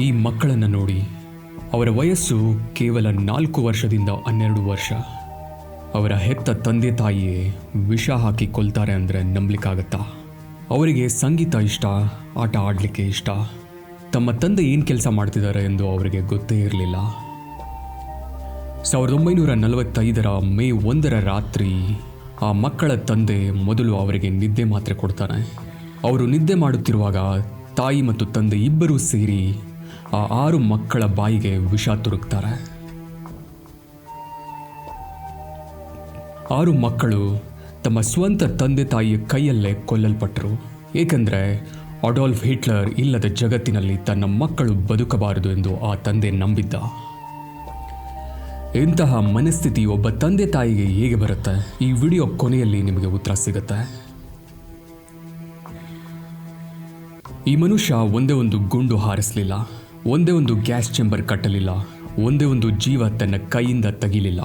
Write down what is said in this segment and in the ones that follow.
ಈ ಮಕ್ಕಳನ್ನು ನೋಡಿ. ಅವರ ವಯಸ್ಸು ಕೇವಲ 4 ವರ್ಷದಿಂದ 12 ವರ್ಷ. ಅವರ ಹೆತ್ತ ತಂದೆ ತಾಯಿಯೇ ವಿಷ ಹಾಕಿ ಕೊಲ್ತಾರೆ ಅಂದರೆ ನಂಬಲಿಕ್ಕಾಗತ್ತಾ? ಅವರಿಗೆ ಸಂಗೀತ ಇಷ್ಟ, ಆಟ ಆಡಲಿಕ್ಕೆ ಇಷ್ಟ. ತಮ್ಮ ತಂದೆ ಏನು ಕೆಲಸ ಮಾಡ್ತಿದ್ದಾರೆ ಎಂದು ಅವರಿಗೆ ಗೊತ್ತೇ ಇರಲಿಲ್ಲ. 1945 ಮೇ 1 ರಾತ್ರಿ ಆ ಮಕ್ಕಳ ತಂದೆ ಮೊದಲು ಅವರಿಗೆ ನಿದ್ದೆ ಮಾತ್ರೆ ಕೊಡ್ತಾನೆ. ಅವರು ನಿದ್ದೆ ಮಾಡುತ್ತಿರುವಾಗ ತಾಯಿ ಮತ್ತು ತಂದೆ ಇಬ್ಬರೂ ಸೇರಿ ಆ 6 ಮಕ್ಕಳ ಬಾಯಿಗೆ ವಿಷ ತುರುಕ್ತಾರೆ. 6 ಮಕ್ಕಳು ತಮ್ಮ ಸ್ವಂತ ತಂದೆ ತಾಯಿಯ ಕೈಯಲ್ಲೇ ಕೊಲ್ಲಲ್ಪಟ್ಟರು. ಏಕೆಂದರೆ ಅಡಾಲ್ಫ್ ಹಿಟ್ಲರ್ ಇಲ್ಲದ ಜಗತ್ತಿನಲ್ಲಿ ತನ್ನ ಮಕ್ಕಳು ಬದುಕಬಾರದು ಎಂದು ಆ ತಂದೆ ನಂಬಿದ್ದ. ಇಂತಹ ಮನಸ್ಥಿತಿ ಒಬ್ಬ ತಂದೆ ತಾಯಿಗೆ ಹೇಗೆ ಬರುತ್ತೆ? ಈ ವಿಡಿಯೋ ಕೊನೆಯಲ್ಲಿ ನಿಮಗೆ ಉತ್ತರ ಸಿಗುತ್ತೆ. ಈ ಮನುಷ್ಯ ಒಂದೇ ಒಂದು ಗುಂಡು ಹಾರಿಸಲಿಲ್ಲ, ಒಂದೇ ಒಂದು ಗ್ಯಾಸ್ ಚೇಂಬರ್ ಕಟ್ಟಲಿಲ್ಲ, ಒಂದೇ ಒಂದು ಜೀವ ತನ್ನ ಕೈಯಿಂದ ತೆಗಿಲಿಲ್ಲ.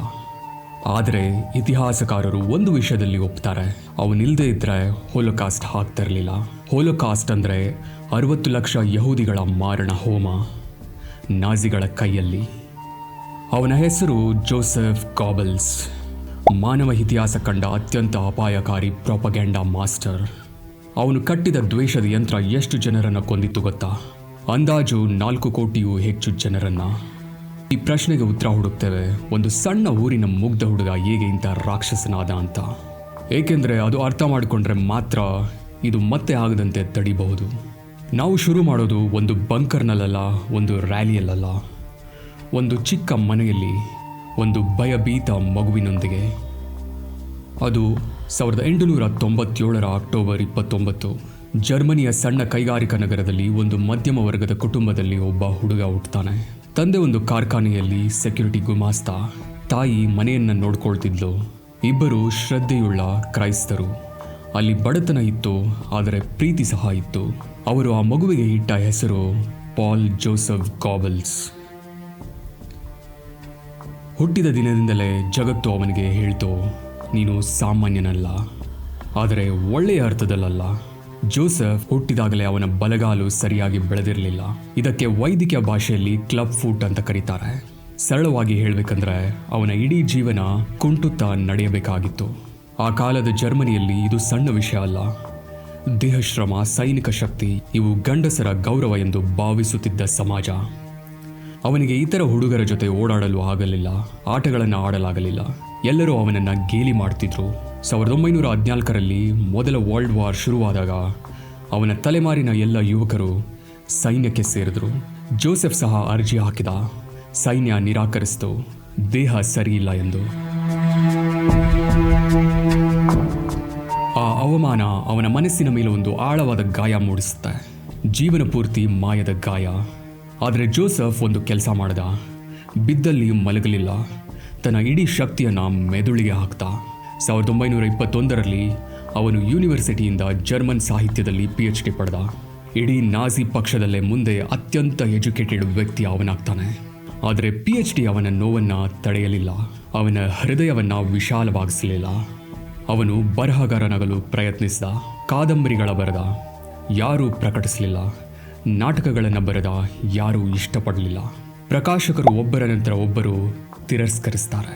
ಆದರೆ ಇತಿಹಾಸಕಾರರು ಒಂದು ವಿಷಯದಲ್ಲಿ ಒಪ್ತಾರೆ, ಅವನಿಲ್ಲದೆ ಇದ್ದರೆ ಹೋಲೋಕಾಸ್ಟ್ ಆಗ್ತಿರಲಿಲ್ಲ. ಹೋಲೋಕಾಸ್ಟ್ ಅಂದರೆ 60 ಲಕ್ಷ ಯಹೂದಿಗಳ ಮಾರಣ ಹೋಮ ನಾಜಿಗಳ ಕೈಯಲ್ಲಿ. ಅವನ ಹೆಸರು ಜೋಸೆಫ್ ಗಾಬೆಲ್ಸ್. ಮಾನವ ಇತಿಹಾಸ ಕಂಡ ಅತ್ಯಂತ ಅಪಾಯಕಾರಿ ಪ್ರಾಪಗ್ಯಾಂಡಾ ಮಾಸ್ಟರ್. ಅವನು ಕಟ್ಟಿದ ದ್ವೇಷದ ಯಂತ್ರ ಎಷ್ಟು ಜನರನ್ನು ಕೊಂದಿತ್ತು ಗೊತ್ತಾ? ಅಂದಾಜು 4 ಕೋಟಿಯೂ ಹೆಚ್ಚು ಜನರನ್ನು. ಈ ಪ್ರಶ್ನೆಗೆ ಉತ್ತರ ಹುಡುಕ್ತೇವೆ, ಒಂದು ಸಣ್ಣ ಊರಿನ ಮುಗ್ಧ ಹುಡುಗ ಹೇಗೆ ಇಂಥ ರಾಕ್ಷಸನಾದ ಅಂತ. ಏಕೆಂದರೆ ಅದು ಅರ್ಥ ಮಾಡಿಕೊಂಡ್ರೆ ಮಾತ್ರ ಇದು ಮತ್ತೆ ಆಗದಂತೆ ತಡಿಬಹುದು. ನಾವು ಶುರು ಮಾಡೋದು ಒಂದು ಬಂಕರ್ನಲ್ಲ, ಒಂದು ರ್ಯಾಲಿಯಲ್ಲ, ಒಂದು ಚಿಕ್ಕ ಮನೆಯಲ್ಲಿ ಒಂದು ಭಯಭೀತ ಮಗುವಿನೊಂದಿಗೆ. ಅದು 1897 ಅಕ್ಟೋಬರ್ 29 ಜರ್ಮನಿಯ ಸಣ್ಣ ಕೈಗಾರಿಕಾ ನಗರದಲ್ಲಿ ಒಂದು ಮಧ್ಯಮ ವರ್ಗದ ಕುಟುಂಬದಲ್ಲಿ ಒಬ್ಬ ಹುಡುಗ ಹುಟ್ಟುತ್ತಾನೆ. ತಂದೆ ಒಂದು ಕಾರ್ಖಾನೆಯಲ್ಲಿ ಸೆಕ್ಯೂರಿಟಿ ಗುಮಾಸ್ತ, ತಾಯಿ ಮನೆಯನ್ನು ನೋಡ್ಕೊಳ್ತಿದ್ಲು. ಇಬ್ಬರು ಶ್ರದ್ಧೆಯುಳ್ಳ ಕ್ರೈಸ್ತರು. ಅಲ್ಲಿ ಬಡತನ ಇತ್ತು, ಆದರೆ ಪ್ರೀತಿ ಸಹ ಇತ್ತು. ಅವರು ಆ ಮಗುವಿಗೆ ಇಟ್ಟ ಹೆಸರು ಪಾಲ್ ಜೋಸೆಫ್ ಗಾಬೆಲ್ಸ್. ಹುಟ್ಟಿದ ದಿನದಿಂದಲೇ ಜಗತ್ತು ಅವನಿಗೆ ಹೇಳ್ತು, ನೀನು ಸಾಮಾನ್ಯನಲ್ಲ, ಆದರೆ ಒಳ್ಳೆಯ ಅರ್ಥದಲ್ಲ. ಜೋಸೆಫ್ ಹುಟ್ಟಿದಾಗಲೇ ಅವನ ಬಲಗಾಲು ಸರಿಯಾಗಿ ಬೆಳೆದಿರಲಿಲ್ಲ. ಇದಕ್ಕೆ ವೈದ್ಯಕೀಯ ಭಾಷೆಯಲ್ಲಿ ಕ್ಲಬ್ ಫುಟ್ ಅಂತ ಕರೀತಾರೆ. ಸರಳವಾಗಿ ಹೇಳಬೇಕಂದ್ರೆ ಅವನ ಇಡೀ ಜೀವನ ಕುಂಟುತ್ತಾ ನಡೆಯಬೇಕಾಗಿತ್ತು. ಆ ಕಾಲದ ಜರ್ಮನಿಯಲ್ಲಿ ಇದು ಸಣ್ಣ ವಿಷಯ ಅಲ್ಲ. ದೇಹಶ್ರಮ, ಸೈನಿಕ ಶಕ್ತಿ ಇವು ಗಂಡಸರ ಗೌರವ ಎಂದು ಭಾವಿಸುತ್ತಿದ್ದ ಸಮಾಜ. ಅವನಿಗೆ ಇತರ ಹುಡುಗರ ಜೊತೆ ಓಡಾಡಲು ಆಗಲಿಲ್ಲ, ಆಟಗಳನ್ನು ಆಡಲಾಗಲಿಲ್ಲ. ಎಲ್ಲರೂ ಅವನನ್ನು ಗೇಲಿ ಮಾಡ್ತಿದ್ರು. 1914 ಮೊದಲ ವರ್ಲ್ಡ್ ವಾರ್ ಶುರುವಾದಾಗ ಅವನ ತಲೆಮಾರಿನ ಎಲ್ಲ ಯುವಕರು ಸೈನ್ಯಕ್ಕೆ ಸೇರಿದ್ರು. ಜೋಸೆಫ್ ಸಹ ಅರ್ಜಿ ಹಾಕಿದ. ಸೈನ್ಯ ನಿರಾಕರಿಸಿತು, ದೇಹ ಸರಿಯಿಲ್ಲ ಎಂದು. ಆ ಅವಮಾನ ಅವನ ಮನಸ್ಸಿನ ಮೇಲೆ ಒಂದು ಆಳವಾದ ಗಾಯ ಮೂಡಿಸುತ್ತೆ, ಜೀವನ ಪೂರ್ತಿ ಮಾಯದ ಗಾಯ. ಆದರೆ ಜೋಸೆಫ್ ಒಂದು ಕೆಲಸ ಮಾಡ್ದ, ಬಿದ್ದಲ್ಲಿ ಮಲಗಲಿಲ್ಲ, ತನ್ನ ಇಡೀ ಶಕ್ತಿಯನ್ನು ಮೆದುಳಿಗೆ ಹಾಕ್ತ. 1921 ಅವನು ಯೂನಿವರ್ಸಿಟಿಯಿಂದ ಜರ್ಮನ್ ಸಾಹಿತ್ಯದಲ್ಲಿ PhD ಪಡೆದ. ಇಡೀ ನಾಜಿ ಪಕ್ಷದಲ್ಲೇ ಮುಂದೆ ಅತ್ಯಂತ ಎಜುಕೇಟೆಡ್ ವ್ಯಕ್ತಿ ಅವನಾಗ್ತಾನೆ. ಆದರೆ PhD ಅವನ ನೋವನ್ನು ತಡೆಯಲಿಲ್ಲ, ಅವನ ಹೃದಯವನ್ನು ವಿಶಾಲವಾಗಿಸಲಿಲ್ಲ. ಅವನು ಬರಹಗಾರನಾಗಲು ಪ್ರಯತ್ನಿಸಿದ, ಕಾದಂಬರಿಗಳ ಬರೆದ, ಯಾರೂ ಪ್ರಕಟಿಸಲಿಲ್ಲ. ನಾಟಕಗಳನ್ನು ಬರೆದ, ಯಾರೂ ಇಷ್ಟಪಡಲಿಲ್ಲ. ಪ್ರಕಾಶಕರು ಒಬ್ಬರ ನಂತರ ಒಬ್ಬರು ತಿರಸ್ಕರಿಸ್ತಾರೆ.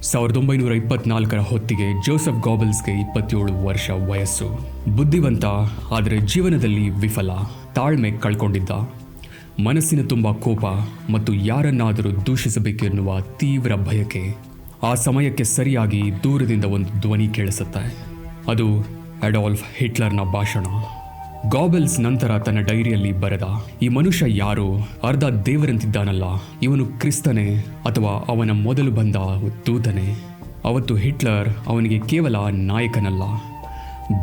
1924 ಹೊತ್ತಿಗೆ ಜೋಸೆಫ್ ಗಾಬೆಲ್ಸ್ಗೆ 27 ವರ್ಷ ವಯಸ್ಸು. ಬುದ್ಧಿವಂತ, ಆದರೆ ಜೀವನದಲ್ಲಿ ವಿಫಲ. ತಾಳ್ಮೆ ಕಳ್ಕೊಂಡಿದ್ದ. ಮನಸ್ಸಿನ ತುಂಬ ಕೋಪ ಮತ್ತು ಯಾರನ್ನಾದರೂ ದೂಷಿಸಬೇಕೆನ್ನುವ ತೀವ್ರ ಬಯಕೆ. ಆ ಸಮಯಕ್ಕೆ ಸರಿಯಾಗಿ ದೂರದಿಂದ ಒಂದು ಧ್ವನಿ ಕೇಳಿಸುತ್ತೆ. ಅದು ಅಡಾಲ್ಫ್ ಹಿಟ್ಲರ್ನ ಭಾಷಣ. ಗಾಬೆಲ್ಸ್ ನಂತರ ತನ್ನ ಡೈರಿಯಲ್ಲಿ ಬರೆದ, ಈ ಮನುಷ್ಯ ಯಾರು? ಅರ್ಧ ದೇವರಂತಿದ್ದಾನಲ್ಲ, ಇವನು ಕ್ರಿಸ್ತನೇ ಅಥವಾ ಅವನ ಮೊದಲು ಬಂದ ದೂತನೇ? ಅವತ್ತು ಹಿಟ್ಲರ್ ಅವನಿಗೆ ಕೇವಲ ನಾಯಕನಲ್ಲ,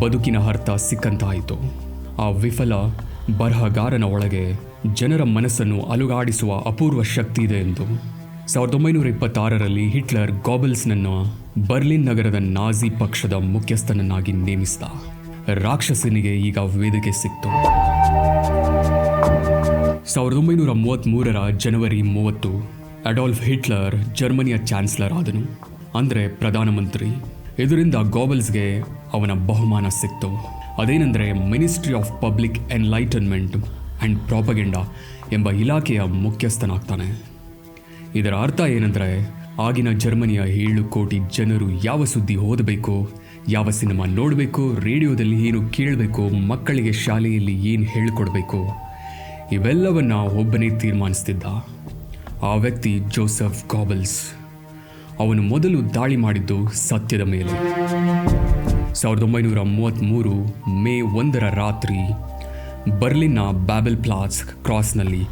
ಬದುಕಿನ ಅರ್ಥ ಸಿಕ್ಕಂತಾಯಿತು. ಆ ವಿಫಲ ಬರಹಗಾರನ ಒಳಗೆ ಜನರ ಮನಸ್ಸನ್ನು ಅಲುಗಾಡಿಸುವ ಅಪೂರ್ವ ಶಕ್ತಿ ಇದೆ ಎಂದು. 1926 ಹಿಟ್ಲರ್ ಗಾಬೆಲ್ಸ್ನನ್ನು ಬರ್ಲಿನ್ ನಗರದ ನಾಜಿ ಪಕ್ಷದ ಮುಖ್ಯಸ್ಥನನ್ನಾಗಿ ನೇಮಿಸಿದ. ರಾಕ್ಷಸನಿಗೆ ಈಗ ವೇದಿಕೆ ಸಿಕ್ತು. 1933 ಜನವರಿ 30 ಅಡಾಲ್ಫ್ ಹಿಟ್ಲರ್ ಜರ್ಮನಿಯ ಚಾನ್ಸಲರ್ ಆದನು, ಅಂದರೆ ಪ್ರಧಾನಮಂತ್ರಿ. ಇದರಿಂದ ಗಾಬೆಲ್ಸ್ಗೆ ಅವನ ಬಹುಮಾನ ಸಿಕ್ತು. ಅದೇನೆಂದರೆ ministry of public enlightenment and propaganda ಎಂಬ ಇಲಾಖೆಯ ಮುಖ್ಯಸ್ಥನಾಗ್ತಾನೆ. ಇದರ ಅರ್ಥ ಏನಂದರೆ ಆಗಿನ ಜರ್ಮನಿಯ 7 ಕೋಟಿ ಜನರು ಯಾವ ಸುದ್ದಿ ಓದಬೇಕು, ಯಾವ ಸಿನಿಮಾ ನೋಡಬೇಕು, ರೇಡಿಯೋದಲ್ಲಿ ಏನು ಕೇಳಬೇಕು, ಮಕ್ಕಳಿಗೆ ಶಾಲೆಯಲ್ಲಿ ಏನು ಹೇಳಿಕೊಡ್ಬೇಕು, ಇವೆಲ್ಲವನ್ನ ಒಬ್ಬನೇ ತೀರ್ಮಾನಿಸ್ತಿದ್ದ. ಆ ವ್ಯಕ್ತಿ ಜೋಸೆಫ್ ಗಾಬೆಲ್ಸ್. ಅವನು ಮೊದಲು ದಾಳಿ ಮಾಡಿದ್ದು ಸತ್ಯದ ಮೇಲೆ. 1933 ಮೇ 1 ರಾತ್ರಿ ಬರ್ಲಿನ್ನ ಬ್ಯಾಬೆಲ್ ಪ್ಲಾಟ್ಸ್ ಕ್ರಾಸ್ನಲ್ಲಿ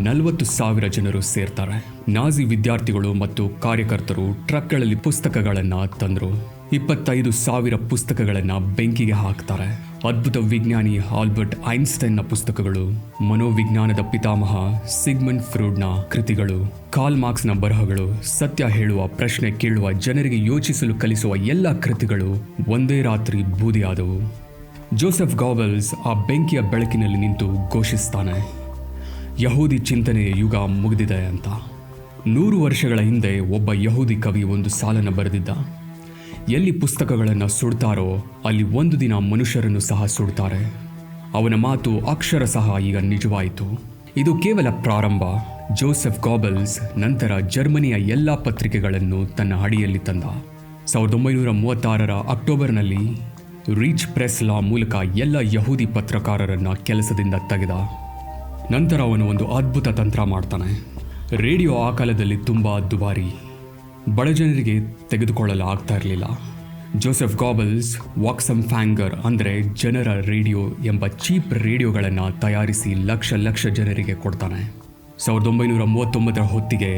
40,000 ಜನರು ಸೇರ್ತಾರೆ. ನಾಜಿ ವಿದ್ಯಾರ್ಥಿಗಳು ಮತ್ತು ಕಾರ್ಯಕರ್ತರು ಟ್ರಕ್ಗಳಲ್ಲಿ ಪುಸ್ತಕಗಳನ್ನು ತಂದರು. 25,000 ಪುಸ್ತಕಗಳನ್ನು ಬೆಂಕಿಗೆ ಹಾಕ್ತಾರೆ. ಅದ್ಭುತ ವಿಜ್ಞಾನಿ ಆಲ್ಬರ್ಟ್ ಐನ್ಸ್ಟೈನ್ನ ಪುಸ್ತಕಗಳು, ಮನೋವಿಜ್ಞಾನದ ಪಿತಾಮಹ ಸಿಗ್ಮಂಡ್ ಫ್ರೂಡ್ನ ಕೃತಿಗಳು, ಕಾರ್ಲ್ ಮಾರ್ಕ್ಸ್ನ ಬರಹಗಳು, ಸತ್ಯ ಹೇಳುವ, ಪ್ರಶ್ನೆ ಕೇಳುವ, ಜನರಿಗೆ ಯೋಚಿಸಲು ಕಲಿಸುವ ಎಲ್ಲ ಕೃತಿಗಳು ಒಂದೇ ರಾತ್ರಿ ಬೂದಿಯಾದವು. ಜೋಸೆಫ್ ಗಾಬೆಲ್ಸ್ ಆ ಬೆಂಕಿಯ ಬೆಳಕಿನಲ್ಲಿ ನಿಂತು ಘೋಷಿಸ್ತಾನೆ, ಯಹೂದಿ ಚಿಂತನೆಯ ಯುಗ ಮುಗಿದಿದೆ ಅಂತ. 100 ವರ್ಷಗಳ ಹಿಂದೆ ಒಬ್ಬ ಯಹೂದಿ ಕವಿ ಒಂದು ಸಾಲನ್ನು ಬರೆದಿದ್ದ, ಎಲ್ಲಿ ಪುಸ್ತಕಗಳನ್ನು ಸುಡ್ತಾರೋ ಅಲ್ಲಿ ಒಂದು ದಿನ ಮನುಷ್ಯರನ್ನು ಸಹ ಸುಡ್ತಾರೆ. ಅವನ ಮಾತು ಅಕ್ಷರ ಸಹ ಈಗ ನಿಜವಾಯಿತು. ಇದು ಕೇವಲ ಪ್ರಾರಂಭ. ಜೋಸೆಫ್ ಗಾಬೆಲ್ಸ್ ನಂತರ ಜರ್ಮನಿಯ ಎಲ್ಲ ಪತ್ರಿಕೆಗಳನ್ನು ತನ್ನ ಅಡಿಯಲ್ಲಿ ತಂದ. 1936 ಅಕ್ಟೋಬರ್ನಲ್ಲಿ ರೀಚ್ ಪ್ರೆಸ್ ಲಾ ಮೂಲಕ ಎಲ್ಲ ಯಹೂದಿ ಪತ್ರಕಾರರನ್ನು ಕೆಲಸದಿಂದ ತೆಗೆದ. ನಂತರ ಅವನು ಒಂದು ಅದ್ಭುತ ತಂತ್ರ ಮಾಡ್ತಾನೆ. ರೇಡಿಯೋ ಆ ಕಾಲದಲ್ಲಿ ತುಂಬ ದುಬಾರಿ, ಬಡಜನರಿಗೆ ತೆಗೆದುಕೊಳ್ಳಲು ಆಗ್ತಾ ಇರಲಿಲ್ಲ. ಜೋಸೆಫ್ ಗಾಬೆಲ್ಸ್ ವಾಕ್ಸಮ್ ಫ್ಯಾಂಗರ್ ಅಂದರೆ ಜನರ ರೇಡಿಯೋ ಎಂಬ ಚೀಪ್ ರೇಡಿಯೋಗಳನ್ನು ತಯಾರಿಸಿ ಲಕ್ಷ ಜನರಿಗೆ ಕೊಡ್ತಾನೆ. 1939 ಹೊತ್ತಿಗೆ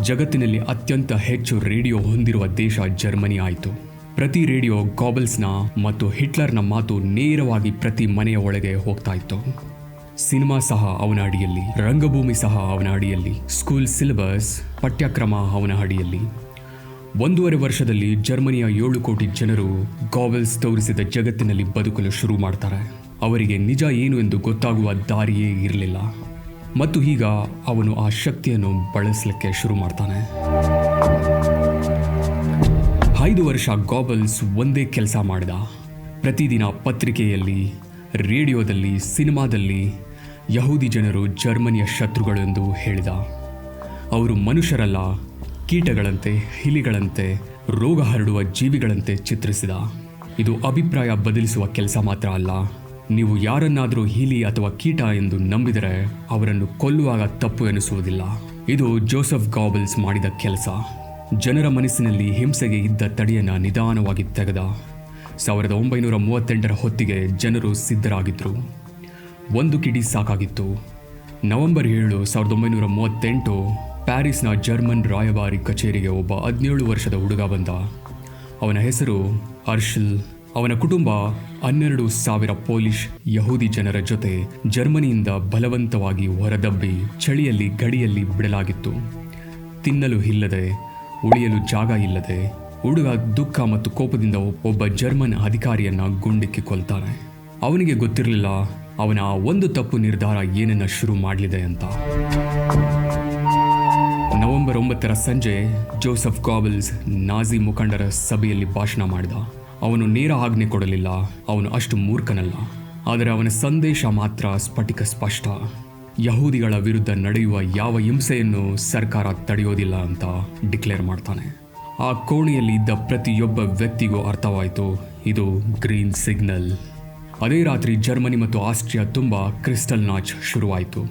ಜಗತ್ತಿನಲ್ಲಿ ಅತ್ಯಂತ ಹೆಚ್ಚು ರೇಡಿಯೋ ಹೊಂದಿರುವ ದೇಶ ಜರ್ಮನಿ ಆಯಿತು. ಪ್ರತಿ ರೇಡಿಯೋ ಗಾಬೆಲ್ಸ್ನ ಮತ್ತು ಹಿಟ್ಲರ್ನ ಮಾತು ನೇರವಾಗಿ ಪ್ರತಿ ಮನೆಯ ಒಳಗೆ ಹೋಗ್ತಾ ಇತ್ತು. ಸಿನಿಮಾ ಸಹ ಅವನ ಅಡಿಯಲ್ಲಿ, ರಂಗಭೂಮಿ ಸಹ ಅವನ ಅಡಿಯಲ್ಲಿ, ಸ್ಕೂಲ್ ಸಿಲೆಬಸ್ ಪಠ್ಯಕ್ರಮ ಅವನ ಅಡಿಯಲ್ಲಿ. 1.5 ವರ್ಷದಲ್ಲಿ ಜರ್ಮನಿಯ 7 ಕೋಟಿ ಜನರು ಗಾಬೆಲ್ಸ್ ತೋರಿಸಿದ ಜಗತ್ತಿನಲ್ಲಿ ಬದುಕಲು ಶುರು ಮಾಡ್ತಾರೆ. ಅವರಿಗೆ ನಿಜ ಏನು ಎಂದು ಗೊತ್ತಾಗುವ ದಾರಿಯೇ ಇರಲಿಲ್ಲ. ಮತ್ತು ಈಗ ಅವನು ಆ ಶಕ್ತಿಯನ್ನು ಬಳಸಲಿಕ್ಕೆ ಶುರು ಮಾಡ್ತಾನೆ. 5 ವರ್ಷ ಗಾಬೆಲ್ಸ್ ಒಂದೇ ಕೆಲಸ ಮಾಡಿದ. ಪ್ರತಿದಿನ ಪತ್ರಿಕೆಯಲ್ಲಿ, ರೇಡಿಯೋದಲ್ಲಿ, ಸಿನಿಮಾದಲ್ಲಿ ಯಹೂದಿ ಜನರು ಜರ್ಮನಿಯ ಶತ್ರುಗಳು ಎಂದು ಹೇಳಿದ. ಅವರು ಮನುಷ್ಯರಲ್ಲ, ಕೀಟಗಳಂತೆ, ಹಿಲಿಗಳಂತೆ, ರೋಗ ಹರಡುವ ಜೀವಿಗಳಂತೆ ಚಿತ್ರಿಸಿದ. ಇದು ಅಭಿಪ್ರಾಯ ಬದಲಿಸುವ ಕೆಲಸ ಮಾತ್ರ ಅಲ್ಲ. ನೀವು ಯಾರನ್ನಾದರೂ ಹಿಲಿ ಅಥವಾ ಕೀಟ ಎಂದು ನಂಬಿದರೆ ಅವರನ್ನು ಕೊಲ್ಲುವಾಗ ತಪ್ಪು ಎನಿಸುವುದಿಲ್ಲ. ಇದು ಜೋಸೆಫ್ ಗಾಬೆಲ್ಸ್ ಮಾಡಿದ ಕೆಲಸ. ಜನರ ಮನಸ್ಸಿನಲ್ಲಿ ಹಿಂಸೆಗೆ ಇದ್ದ ತಡೆಯನ್ನು ನಿಧಾನವಾಗಿ ತೆಗೆದ. 1938 ಹೊತ್ತಿಗೆ ಜನರು ಸಿದ್ಧರಾಗಿದ್ದರು. ಒಂದು ಕಿಡಿ ಸಾಕಾಗಿತ್ತು. ನವೆಂಬರ್ 7, 1938 ಪ್ಯಾರಿಸ್ನ ಜರ್ಮನ್ ರಾಯಭಾರಿ ಕಚೇರಿಗೆ ಒಬ್ಬ 17 ವರ್ಷದ ಹುಡುಗ ಬಂದ. ಅವನ ಹೆಸರು ಅರ್ಷಿಲ್. ಅವನ ಕುಟುಂಬ 12,000 ಪೋಲಿಷ್ ಯಹೂದಿ ಜನರ ಜೊತೆ ಜರ್ಮನಿಯಿಂದ ಬಲವಂತವಾಗಿ ಹೊರದಬ್ಬಿ ಚಳಿಯಲ್ಲಿ ಗಡಿಯಲ್ಲಿ ಬಿಡಲಾಗಿತ್ತು. ತಿನ್ನಲು ಇಲ್ಲದೆ, ಉಳಿಯಲು ಜಾಗ ಇಲ್ಲದೆ ಹುಡುಗ ದುಃಖ ಮತ್ತು ಕೋಪದಿಂದ ಒಬ್ಬ ಜರ್ಮನ್ ಅಧಿಕಾರಿಯನ್ನ ಗುಂಡಿಕ್ಕಿ ಕೊಲ್ತಾನೆ. ಅವನಿಗೆ ಗೊತ್ತಿರಲಿಲ್ಲ ಅವನ ಆ ಒಂದು ತಪ್ಪು ನಿರ್ಧಾರ ಏನನ್ನ ಶುರು ಮಾಡಲಿದೆ ಅಂತ. ನವೆಂಬರ್ 9 ಸಂಜೆ ಜೋಸೆಫ್ ಗಾಬೆಲ್ಸ್ ನಾಜಿ ಮುಖಂಡರ ಸಭೆಯಲ್ಲಿ ಭಾಷಣ ಮಾಡಿದ. ಅವನು ನೇರ ಆಜ್ಞೆ ಕೊಡಲಿಲ್ಲ, ಅವನು ಅಷ್ಟು ಮೂರ್ಖನಲ್ಲ. ಆದರೆ ಅವನ ಸಂದೇಶ ಮಾತ್ರ ಸ್ಫಟಿಕ ಸ್ಪಷ್ಟ. ಯಹೂದಿಗಳ ವಿರುದ್ಧ ನಡೆಯುವ ಯಾವ ಹಿಂಸೆಯನ್ನು ಸರ್ಕಾರ ತಡೆಯೋದಿಲ್ಲ ಅಂತ ಡಿಕ್ಲೇರ್ ಮಾಡ್ತಾನೆ. ಆ ಕೋಣೆಯಲ್ಲಿ ಇದ್ದ ಪ್ರತಿಯೊಬ್ಬ ವ್ಯಕ್ತಿಗೂ ಅರ್ಥವಾಯಿತು, ಇದು ಗ್ರೀನ್ ಸಿಗ್ನಲ್. ಅದೇ ರಾತ್ರಿ ಜರ್ಮನಿ ಮತ್ತು ಆಸ್ಟ್ರಿಯಾ ತುಂಬ ಕ್ರಿಸ್ಟಲ್ ನಾಚ್ ಶುರುವಾಯಿತು.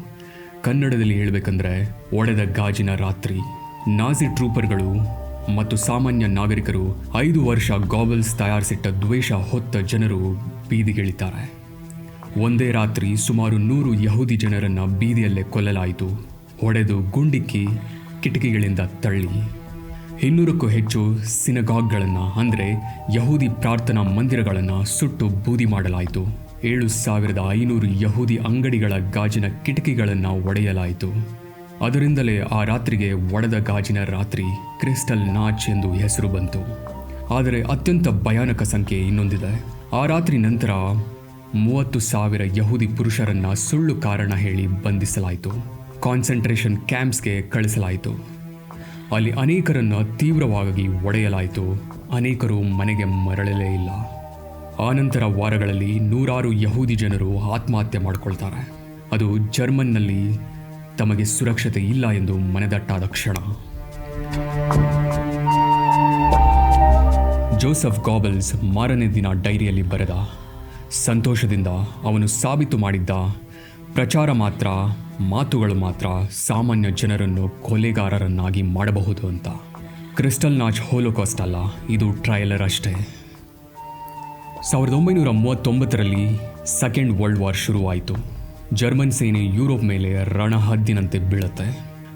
ಕನ್ನಡದಲ್ಲಿ ಹೇಳಬೇಕಂದ್ರೆ ಒಡೆದ ಗಾಜಿನ ರಾತ್ರಿ. ನಾಜಿ ಟ್ರೂಪರ್ಗಳು ಮತ್ತು ಸಾಮಾನ್ಯ ನಾಗರಿಕರು 5 ವರ್ಷ ಗಾಬೆಲ್ಸ್ ತಯಾರಿಸಿಟ್ಟ ದ್ವೇಷ ಹೊತ್ತ ಜನರು ಬೀದಿಗಿಳಿತಾರೆ. ಒಂದೇ ರಾತ್ರಿ ಸುಮಾರು 100 ಯಹೂದಿ ಜನರನ್ನು ಬೀದಿಯಲ್ಲೇ ಕೊಲ್ಲಲಾಯಿತು. ಹೊಡೆದು, ಗುಂಡಿಕ್ಕಿ, ಕಿಟಕಿಗಳಿಂದ ತಳ್ಳಿ. 200ಕ್ಕೂ ಹೆಚ್ಚು ಸಿನಗಾಗ್ಗಳನ್ನು ಅಂದರೆ ಯಹೂದಿ ಪ್ರಾರ್ಥನಾ ಮಂದಿರಗಳನ್ನು ಸುಟ್ಟು ಬೂದಿ ಮಾಡಲಾಯಿತು. 7,500 ಯಹೂದಿ ಅಂಗಡಿಗಳ ಗಾಜಿನ ಕಿಟಕಿಗಳನ್ನು ಒಡೆಯಲಾಯಿತು. ಅದರಿಂದಲೇ ಆ ರಾತ್ರಿಗೆ ಒಡೆದ ಗಾಜಿನ ರಾತ್ರಿ, ಕ್ರಿಸ್ಟಲ್ ನಾಚ್ ಎಂದು ಹೆಸರು ಬಂತು. ಆದರೆ ಅತ್ಯಂತ ಭಯಾನಕ ಸಂಖ್ಯೆ ಇನ್ನೊಂದಿದೆ. ಆ ರಾತ್ರಿ ನಂತರ 30,000 ಯಹೂದಿ ಪುರುಷರನ್ನು ಸುಳ್ಳು ಕಾರಣ ಹೇಳಿ ಬಂಧಿಸಲಾಯಿತು. ಕಾನ್ಸಂಟ್ರೇಷನ್ ಕ್ಯಾಂಪ್ಸ್ಗೆ ಕಳಿಸಲಾಯಿತು. ಅಲ್ಲಿ ಅನೇಕರನ್ನು ತೀವ್ರವಾಗಿ ಒಡೆಯಲಾಯಿತು. ಅನೇಕರು ಮನೆಗೆ ಮರಳಲೇ ಇಲ್ಲ. 100 ವಾರಗಳಲ್ಲಿ 100 ಯಹೂದಿ ಜನರು ಆತ್ಮಹತ್ಯೆ ಮಾಡಿಕೊಳ್ತಾರೆ. ಅದು ಜರ್ಮನ್ನಲ್ಲಿ ತಮಗೆ ಸುರಕ್ಷತೆ ಇಲ್ಲ ಎಂದು ಮನದಟ್ಟಾದ ಕ್ಷಣ. ಜೋಸೆಫ್ ಗಾಬಲ್ಸ್ ಮಾರನೇ ದಿನ ಡೈರಿಯಲ್ಲಿ ಬರೆದ, ಸಂತೋಷದಿಂದ ಅವನು ಸಾಬೀತು ಮಾಡಿದ್ದ ಪ್ರಚಾರ ಮಾತ್ರ, ಮಾತುಗಳು ಮಾತ್ರ ಸಾಮಾನ್ಯ ಜನರನ್ನು ಕೊಲೆಗಾರರನ್ನಾಗಿ ಮಾಡಬಹುದು ಅಂತ. ಕ್ರಿಸ್ಟಲ್ ನಾಚ್ ಹೋಲೋಕಾಸ್ಟ್ ಅಲ್ಲ, ಇದು ಟ್ರೈಲರ್ ಅಷ್ಟೇ. 1939ರಲ್ಲಿ ಸೆಕೆಂಡ್ ವರ್ಲ್ಡ್ ವಾರ್ ಶುರುವಾಯಿತು. ಜರ್ಮನ್ ಸೇನೆ ಯುರೋಪ್ ಮೇಲೆ ರಣಹದ್ದಿನಂತೆ ಬೀಳುತ್ತೆ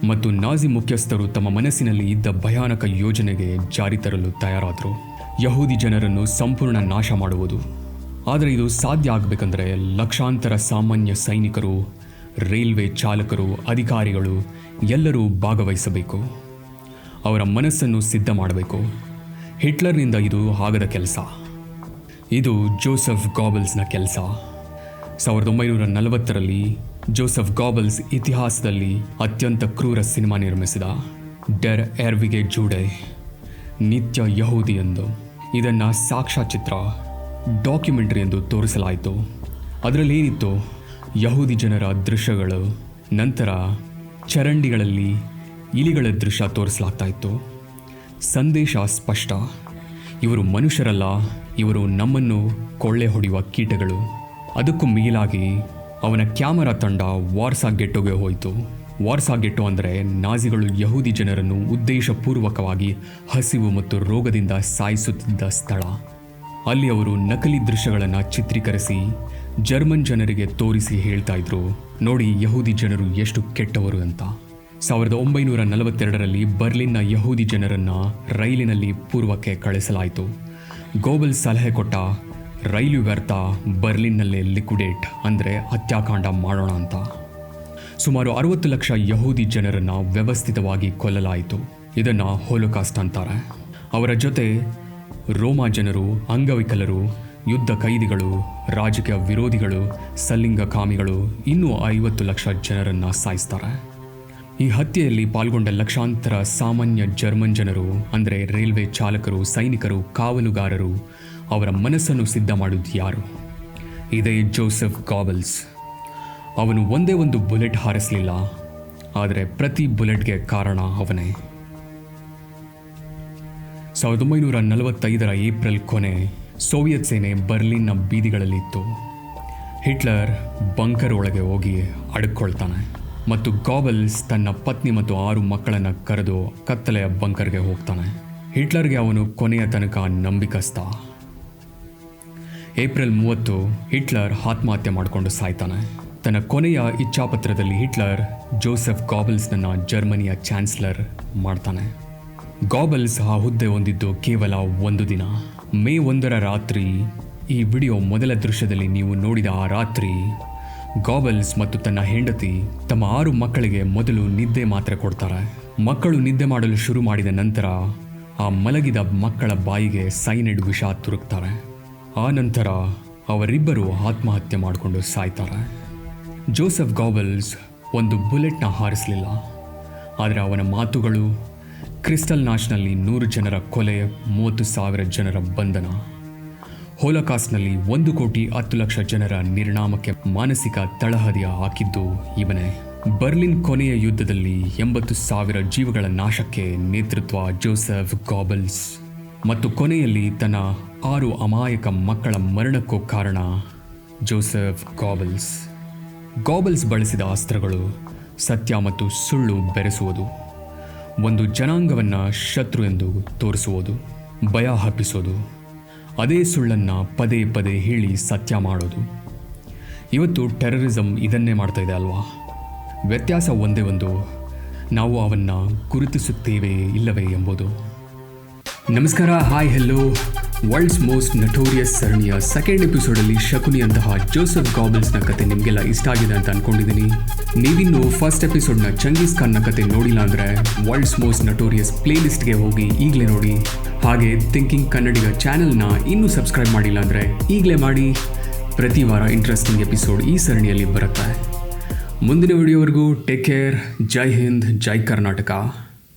ಮತ್ತು ನಾಜಿ ಮುಖ್ಯಸ್ಥರು ತಮ್ಮ ಮನಸ್ಸಿನಲ್ಲಿ ಇದ್ದ ಭಯಾನಕ ಯೋಜನೆಗೆ ಜಾರಿ ತರಲು ತಯಾರಾದರು. ಯಹೂದಿ ಜನರನ್ನು ಸಂಪೂರ್ಣ ನಾಶ ಮಾಡುವುದು. ಆದರೆ ಇದು ಸಾಧ್ಯ ಆಗಬೇಕಂದ್ರೆ ಲಕ್ಷಾಂತರ ಸಾಮಾನ್ಯ ಸೈನಿಕರು, ರೈಲ್ವೆ ಚಾಲಕರು, ಅಧಿಕಾರಿಗಳು ಎಲ್ಲರೂ ಭಾಗವಹಿಸಬೇಕು. ಅವರ ಮನಸ್ಸನ್ನು ಸಿದ್ಧ ಮಾಡಬೇಕು. ಹಿಟ್ಲರ್ನಿಂದ ಇದು ಆಗದ ಕೆಲಸ. ಇದು ಜೋಸೆಫ್ ಗಾಬಲ್ಸ್ನ ಕೆಲಸ. 1940ರಲ್ಲಿ ಜೋಸೆಫ್ ಗಾಬಲ್ಸ್ ಇತಿಹಾಸದಲ್ಲಿ ಅತ್ಯಂತ ಕ್ರೂರ ಸಿನಿಮಾ ನಿರ್ಮಿಸಿದ ಡೆರ್ ಎರ್ವಿಗೆ ಜೂಡೆ, ನಿತ್ಯ ಯಹೂದಿ ಎಂದು. ಇದನ್ನು ಸಾಕ್ಷ್ಯಚಿತ್ರ, ಡಾಕ್ಯುಮೆಂಟರಿ ಎಂದು ತೋರಿಸಲಾಯಿತು. ಅದರಲ್ಲಿ ಏನಿತ್ತು? ಯಹೂದಿ ಜನರ ದೃಶ್ಯಗಳು, ನಂತರ ಚರಂಡಿಗಳಲ್ಲಿ ಇಲಿಗಳ ದೃಶ್ಯ ತೋರಿಸಲಾಗ್ತಾ ಇತ್ತು. ಸಂದೇಶ ಸ್ಪಷ್ಟ: ಇವರು ಮನುಷ್ಯರಲ್ಲ, ಇವರು ನಮ್ಮನ್ನು ಕೊಳ್ಳೆ ಹೊಡೆಯುವ ಕೀಟಗಳು. ಅದಕ್ಕೂ ಮಿಗಿಲಾಗಿ ಅವನ ಕ್ಯಾಮರಾ ತಂಡ ವಾರ್ಸಾ ಗೆಟ್ಟೋಗೆ ಹೋಯಿತು. ವಾರ್ಸಾ ಗೆಟ್ಟೋ ಅಂದರೆ ನಾಜಿಗಳು ಯಹೂದಿ ಜನರನ್ನು ಉದ್ದೇಶಪೂರ್ವಕವಾಗಿ ಹಸಿವು ಮತ್ತು ರೋಗದಿಂದ ಸಾಯಿಸುತ್ತಿದ್ದ ಸ್ಥಳ. ಅಲ್ಲಿ ಅವರು ನಕಲಿ ದೃಶ್ಯಗಳನ್ನು ಚಿತ್ರೀಕರಿಸಿ ಜರ್ಮನ್ ಜನರಿಗೆ ತೋರಿಸಿ ಹೇಳ್ತಾ ಇದ್ರು, ನೋಡಿ ಯಹೂದಿ ಜನರು ಎಷ್ಟು ಕೆಟ್ಟವರು ಅಂತ. 1942ರಲ್ಲಿ ಬರ್ಲಿನ್ನ ಯಹೂದಿ ಜನರನ್ನು ರೈಲಿನಲ್ಲಿ ಪೂರ್ವಕ್ಕೆ ಕಳಿಸಲಾಯಿತು. ಗೋಬಲ್ಸ್ ಸಲಹೆ ಕೊಟ್ಟ, ರೈಲು ವ್ಯರ್ಥ, ಬರ್ಲಿನ್ನಲ್ಲೇ ಲಿಕ್ವಿಡೇಟ್ ಅಂದರೆ ಹತ್ಯಾಕಾಂಡ ಮಾಡೋಣ ಅಂತ. ಸುಮಾರು 60 ಲಕ್ಷ ಯಹೂದಿ ಜನರನ್ನು ವ್ಯವಸ್ಥಿತವಾಗಿ ಕೊಲ್ಲಲಾಯಿತು. ಇದನ್ನು ಹೋಲೋಕಾಸ್ಟ್ ಅಂತಾರೆ. ಅವರ ಜೊತೆ ರೋಮಾ ಜನರು, ಅಂಗವಿಕಲರು, ಯುದ್ಧ ಕೈದಿಗಳು, ರಾಜಕೀಯ ವಿರೋಧಿಗಳು, ಸಲಿಂಗಕಾಮಿಗಳು, ಇನ್ನೂ 50 ಲಕ್ಷ ಜನರನ್ನು ಸಾಯಿಸ್ತಾರೆ. ಈ ಹತ್ಯೆಯಲ್ಲಿ ಪಾಲ್ಗೊಂಡ ಲಕ್ಷಾಂತರ ಸಾಮಾನ್ಯ ಜರ್ಮನ್ ಜನರು ಅಂದರೆ ರೈಲ್ವೆ ಚಾಲಕರು, ಸೈನಿಕರು, ಕಾವಲುಗಾರರು, ಅವರ ಮನಸ್ಸನ್ನು ಸಿದ್ಧ ಮಾಡುವುದು ಯಾರು? ಇದೇ ಜೋಸೆಫ್ ಗಾಬಲ್ಸ್. ಅವನು ಒಂದೇ ಒಂದು ಬುಲೆಟ್ ಹಾರಿಸಲಿಲ್ಲ, ಆದರೆ ಪ್ರತಿ ಬುಲೆಟ್ಗೆ ಕಾರಣ ಅವನೇ. 1945ರ ಏಪ್ರಿಲ್ ಕೊನೆ, ಸೋವಿಯತ್ ಸೇನೆ ಬರ್ಲಿನ್ನ ಬೀದಿಗಳಲ್ಲಿತ್ತು. ಹಿಟ್ಲರ್ ಬಂಕರ್ ಒಳಗೆ ಹೋಗಿ ಅಡಕ್ಕೊಳ್ತಾನೆ ಮತ್ತು ಗಾಬಲ್ಸ್ ತನ್ನ ಪತ್ನಿ ಮತ್ತು 6 ಮಕ್ಕಳನ್ನು ಕರೆದು ಕತ್ತಲೆಯ ಬಂಕರ್ಗೆ ಹೋಗ್ತಾನೆ. ಹಿಟ್ಲರ್ಗೆ ಅವನು ಕೊನೆಯ ತನಕ ನಂಬಿಕಸ್ತ. ಏಪ್ರಿಲ್ 30 ಹಿಟ್ಲರ್ ಆತ್ಮಹತ್ಯೆ ಮಾಡಿಕೊಂಡು ಸಾಯ್ತಾನೆ. ತನ್ನ ಕೊನೆಯ ಇಚ್ಛಾಪತ್ರದಲ್ಲಿ ಹಿಟ್ಲರ್ ಜೋಸೆಫ್ ಗಾಬಲ್ಸ್ನನ್ನು ಜರ್ಮನಿಯ ಚಾನ್ಸಲರ್ ಮಾಡ್ತಾನೆ. ಗಾಬಲ್ಸ್ ಆ ಹುದ್ದೆ ಹೊಂದಿದ್ದು ಕೇವಲ 1 ದಿನ. ಮೇ 1ರ ರಾತ್ರಿ, ಈ ವಿಡಿಯೋ ಮೊದಲ ದೃಶ್ಯದಲ್ಲಿ ನೀವು ನೋಡಿದ ಆ ರಾತ್ರಿ, ಗಾಬಲ್ಸ್ ಮತ್ತು ತನ್ನ ಹೆಂಡತಿ ತಮ್ಮ 6 ಮಕ್ಕಳಿಗೆ ಮೊದಲು ನಿದ್ದೆ ಮಾತ್ರೆ ಕೊಡ್ತಾರೆ. ಮಕ್ಕಳು ನಿದ್ದೆ ಮಾಡಲು ಶುರು ಮಾಡಿದ ನಂತರ ಆ ಮಲಗಿದ ಮಕ್ಕಳ ಬಾಯಿಗೆ ಸೈನೈಡ್ ವಿಷ ತುರುಕ್ತಾರೆ. ಆ ನಂತರ ಅವರಿಬ್ಬರು ಆತ್ಮಹತ್ಯೆ ಮಾಡಿಕೊಂಡು ಸಾಯ್ತಾರೆ. ಜೋಸೆಫ್ ಗಾಬಲ್ಸ್ ಒಂದು ಬುಲೆಟ್ನ ಹಾರಿಸಲಿಲ್ಲ, ಆದರೆ ಅವನ ಮಾತುಗಳು, ಕ್ರಿಸ್ಟಲ್ ನಾಚ್ನಲ್ಲಿ 100 ಜನರ ಕೊಲೆ, 30,000 ಜನರ ಬಂಧನ, ಹೋಲೋಕಾಸ್ಟ್ನಲ್ಲಿ 1,10,00,000 ಜನರ ನಿರ್ನಾಮಕ್ಕೆ ಮಾನಸಿಕ ತಳಹದಿಯ ಹಾಕಿದ್ದು ಇವನೇ. ಬರ್ಲಿನ್ ಕೊನೆಯ ಯುದ್ಧದಲ್ಲಿ 80,000 ಜೀವಗಳ ನಾಶಕ್ಕೆ ನೇತೃತ್ವ ಜೋಸೆಫ್ ಗಾಬಲ್ಸ್ ಮತ್ತು ಕೊನೆಯಲ್ಲಿ ತನ್ನ 6 ಅಮಾಯಕ ಮಕ್ಕಳ ಮರಣಕ್ಕೂ ಕಾರಣ ಜೋಸೆಫ್ ಗಾಬಲ್ಸ್. ಗಾಬಲ್ಸ್ ಬಳಸಿದ ಅಸ್ತ್ರಗಳು ಸತ್ಯ ಮತ್ತು ಸುಳ್ಳು ಬೆರೆಸುವುದು, ಒಂದು ಜನಾಂಗವನ್ನು ಶತ್ರು ಎಂದು ತೋರಿಸುವುದು, ಭಯ ಹಬ್ಬಿಸೋದು, ಅದೇ ಸುಳ್ಳನ್ನು ಪದೇ ಪದೇ ಹೇಳಿ ಸತ್ಯ ಮಾಡೋದು. ಇವತ್ತು ಟೆರರಿಸಮ್ ಇದನ್ನೇ ಮಾಡ್ತಾ ಇದೆ ಅಲ್ವಾ? ವ್ಯತ್ಯಾಸ ಒಂದೇ ಒಂದು, ನಾವು ಅವನ್ನು ಗುರುತಿಸುತ್ತೇವೆ ಇಲ್ಲವೇ ಎಂಬುದು. ನಮಸ್ಕಾರ, hi, hello. World's most notorious ಸರಣಿಯ ಸೆಕೆಂಡ್ ಎಪಿಸೋಡಲ್ಲಿ ಶಕುನಿಯಂತಹ ಜೋಸೆಫ್ ಗಾಬಲ್ಸ್ನ ಕತೆ ನಿಮಗೆಲ್ಲ ಇಷ್ಟ ಆಗಿದೆ ಅಂತ ಅಂದ್ಕೊಂಡಿದ್ದೀನಿ. ನೀವಿನ್ನು ಫಸ್ಟ್ ಎಪಿಸೋಡ್ನ ಚಂಗೀಸ್ ಖಾನ್ನ ಕತೆ ನೋಡಿಲ್ಲ ಅಂದರೆ ವರ್ಲ್ಡ್ಸ್ ಮೋಸ್ಟ್ ನಟೋರಿಯಸ್ ಪ್ಲೇಲಿಸ್ಟ್ಗೆ ಹೋಗಿ ಈಗಲೇ ನೋಡಿ. ಹಾಗೆ ಥಿಂಕಿಂಗ್ ಕನ್ನಡಿಗ ಚಾನೆಲ್ನ ಇನ್ನೂ ಸಬ್ಸ್ಕ್ರೈಬ್ ಮಾಡಿಲ್ಲ ಅಂದರೆ ಈಗಲೇ ಮಾಡಿ. ಪ್ರತಿ ವಾರ ಇಂಟ್ರೆಸ್ಟಿಂಗ್ ಎಪಿಸೋಡ್ ಈ ಸರಣಿಯಲ್ಲಿ ಬರುತ್ತೆ. ಮುಂದಿನ ವಿಡಿಯೋವರೆಗೂ ಟೇಕ್ ಕೇರ್. ಜೈ ಹಿಂದ್, ಜೈ ಕರ್ನಾಟಕ.